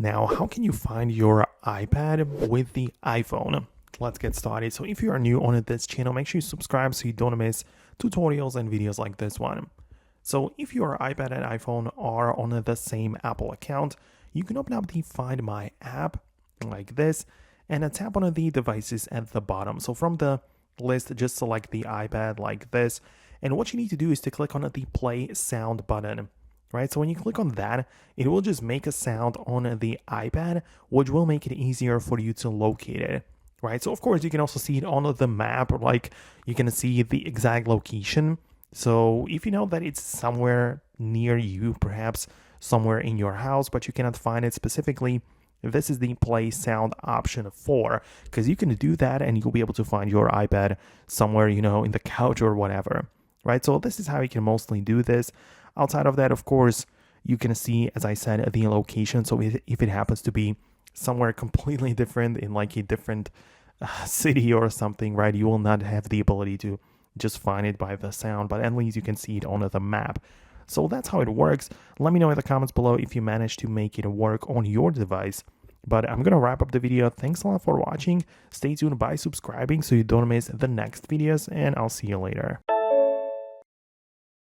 Now, how can you find your iPad with the iPhone? Let's get started. So if you are new on this channel, make sure you subscribe so you don't miss tutorials and videos like this one. So if your iPad and iPhone are on the same Apple account, you can open up the Find My app like this and tap on the devices at the bottom. So from the list, just select the iPad like this. And what you need to do is to click on the play sound button. Right, so when you click on that, it will just make a sound on the iPad, which will make it easier for you to locate it. Right, so of course you can also see it on the map, like you can see the exact location. So if you know that it's somewhere near you, perhaps somewhere in your house, but you cannot find it specifically, this is the play sound option 4, because you can do that and you'll be able to find your iPad somewhere, in the couch or whatever. Right, so this is how you can mostly do this. Outside of that, of course, you can see, as I said, the location. So if it happens to be somewhere completely different in like a different city or something, right, you will not have the ability to just find it by the sound, but at least you can see it on the map. So that's how it works. Let me know in the comments below if you managed to make it work on your device. But I'm going to wrap up the video. Thanks a lot for watching. Stay tuned by subscribing so you don't miss the next videos, and I'll see you later.